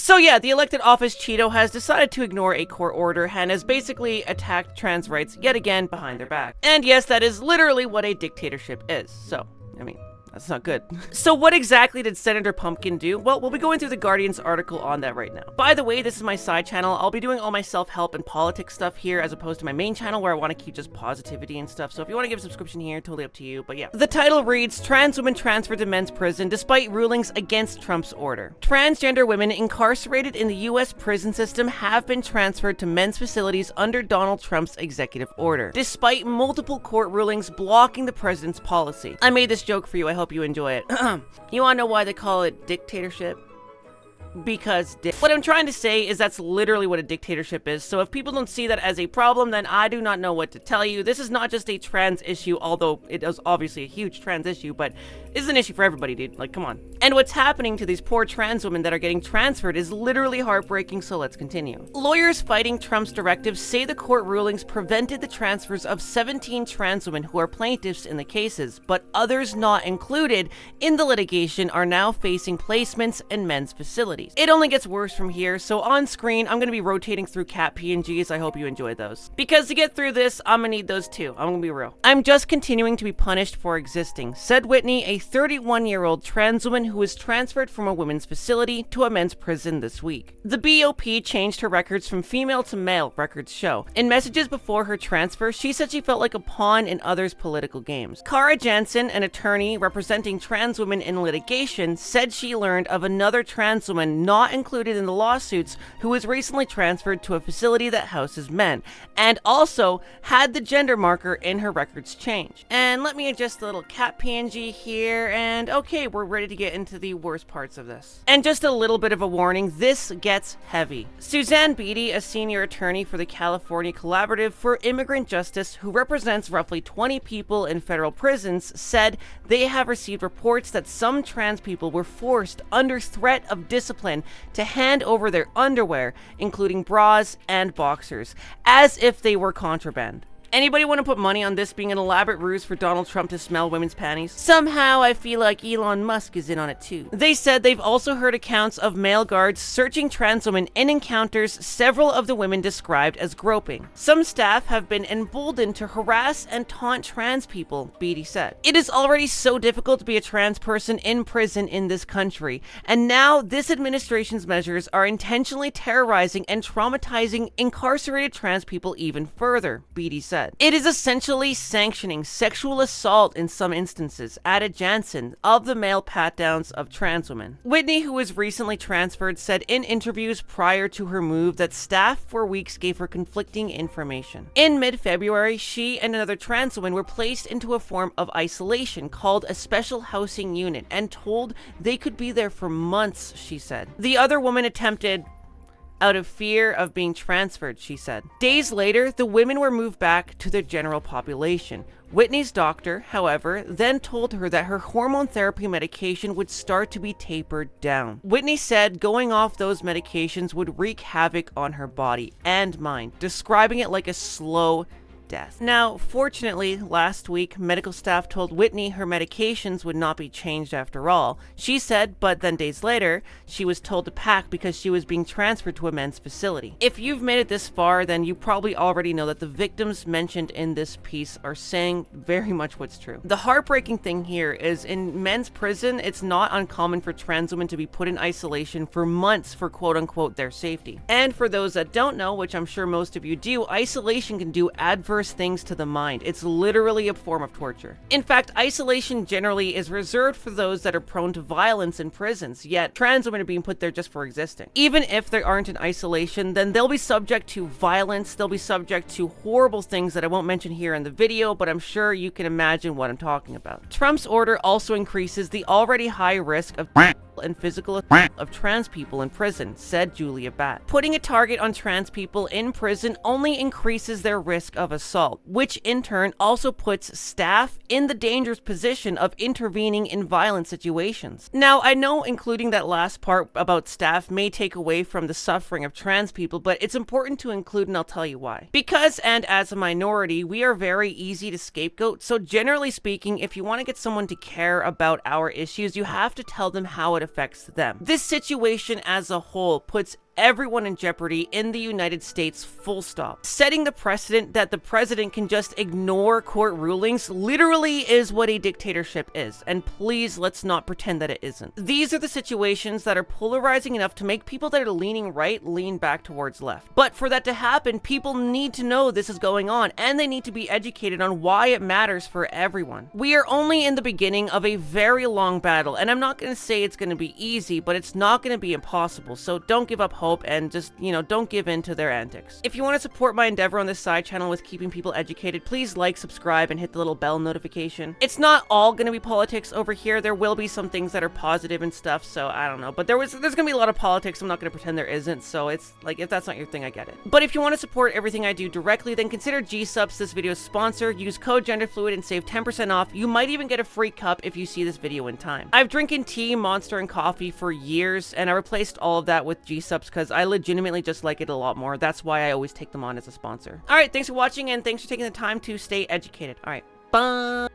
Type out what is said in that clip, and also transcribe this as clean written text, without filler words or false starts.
So yeah, the elected office Cheeto has decided to ignore a court order and has basically attacked trans rights yet again behind their back. And yes, that is literally what a dictatorship is. So, I mean, that's not good. So what exactly did Senator Pumpkin do? Well, we'll be going through the Guardian's article on that right now. By the way, this is my side channel. I'll be doing all my self-help and politics stuff here as opposed to my main channel where I want to keep just positivity and stuff. So if you want to give a subscription here, totally up to you. But yeah. The title reads, Trans Women Transferred to Men's Prison Despite Rulings Against Trump's Order. Transgender women incarcerated in the US prison system have been transferred to men's facilities under Donald Trump's executive order, despite multiple court rulings blocking the president's policy. I made this joke for you. I hope you enjoy it. You wanna know why they call it dictatorship? Because what I'm trying to say is that's literally what a dictatorship is. So if people don't see that as a problem, then I do not know what to tell you. This is not just a trans issue, although it is obviously a huge trans issue, but it's an issue for everybody, dude. Like, come on. And what's happening to these poor trans women that are getting transferred is literally heartbreaking, so let's continue. Lawyers fighting Trump's directives say the court rulings prevented the transfers of 17 trans women who are plaintiffs in the cases, but others not included in the litigation are now facing placements in men's facilities. It only gets worse from here, so on screen, I'm going to be rotating through cat PNGs. I hope you enjoy those. Because to get through this, I'm going to need those too. I'm going to be real. I'm just continuing to be punished for existing, said Whitney, a 31-year-old trans woman who was transferred from a women's facility to a men's prison this week. The BOP changed her records from female to male, records show. In messages before her transfer, she said she felt like a pawn in others' political games. Cara Jansen, an attorney representing trans women in litigation, said she learned of another trans woman not included in the lawsuits who was recently transferred to a facility that houses men, and also had the gender marker in her records changed. And let me adjust the little cat PNG here, and okay, we're ready to get into the worst parts of this. And just a little bit of a warning, this gets heavy. Suzanne Beatty, a senior attorney for the California Collaborative for Immigrant Justice, who represents roughly 20 people in federal prisons, said they have received reports that some trans people were forced under threat of discipline to hand over their underwear, including bras and boxers, as if they were contraband. Anybody want to put money on this being an elaborate ruse for Donald Trump to smell women's panties? Somehow I feel like Elon Musk is in on it too. They said they've also heard accounts of male guards searching trans women in encounters several of the women described as groping. Some staff have been emboldened to harass and taunt trans people, Beatty said. It is already so difficult to be a trans person in prison in this country, and now this administration's measures are intentionally terrorizing and traumatizing incarcerated trans people even further, Beatty said. It is essentially sanctioning sexual assault in some instances, added Jansen, of the male pat-downs of trans women. Whitney, who was recently transferred, said in interviews prior to her move that staff for weeks gave her conflicting information. In mid-February, she and another trans woman were placed into a form of isolation called a special housing unit and told they could be there for months, she said. The other woman attempted out of fear of being transferred, she said. Days later, the women were moved back to their general population. Whitney's doctor, however, then told her that her hormone therapy medication would start to be tapered down. Whitney said going off those medications would wreak havoc on her body and mind, describing it like a slow death. Now, fortunately, last week, medical staff told Whitney her medications would not be changed after all. She said, but then days later, she was told to pack because she was being transferred to a men's facility. If you've made it this far, then you probably already know that the victims mentioned in this piece are saying very much what's true. The heartbreaking thing here is in men's prison, it's not uncommon for trans women to be put in isolation for months for quote-unquote their safety. And for those that don't know, which I'm sure most of you do, isolation can do adverse things to the mind. It's literally a form of torture. In fact, isolation generally is reserved for those that are prone to violence in prisons, yet trans women are being put there just for existing. Even if they aren't in isolation, then they'll be subject to violence, they'll be subject to horrible things that I won't mention here in the video, but I'm sure you can imagine what I'm talking about. Trump's order also increases the already high risk of and physical assault of trans people in prison, said Julia Batt. Putting a target on trans people in prison only increases their risk of assault, which in turn also puts staff in the dangerous position of intervening in violent situations. Now, I know including that last part about staff may take away from the suffering of trans people, but it's important to include, and I'll tell you why. Because, and as a minority, we are very easy to scapegoat, so generally speaking, if you want to get someone to care about our issues, you have to tell them how it affects them. This situation as a whole puts everyone in jeopardy in the United States, full stop. Setting the precedent that the president can just ignore court rulings literally is what a dictatorship is, and please let's not pretend that it isn't. These are the situations that are polarizing enough to make people that are leaning right lean back towards left. But for that to happen, people need to know this is going on, and they need to be educated on why it matters for everyone. We are only in the beginning of a very long battle, and I'm not going to say it's going to be easy, but it's not going to be impossible, so don't give up hope and just, don't give in to their antics. If you want to support my endeavor on this side channel with keeping people educated, please like, subscribe, and hit the little bell notification. It's not all going to be politics over here. There will be some things that are positive and stuff, so I don't know. But there's going to be a lot of politics. I'm not going to pretend there isn't, so it's like, if that's not your thing, I get it. But if you want to support everything I do directly, then consider G-Subs this video's sponsor. Use code GenderFluid and save 10% off. You might even get a free cup if you see this video in time. I've drinking tea, Monster, and coffee for years, and I replaced all of that with G-Subs because I legitimately just like it a lot more. That's why I always take them on as a sponsor. Alright, thanks for watching, and thanks for taking the time to stay educated. Alright, bye!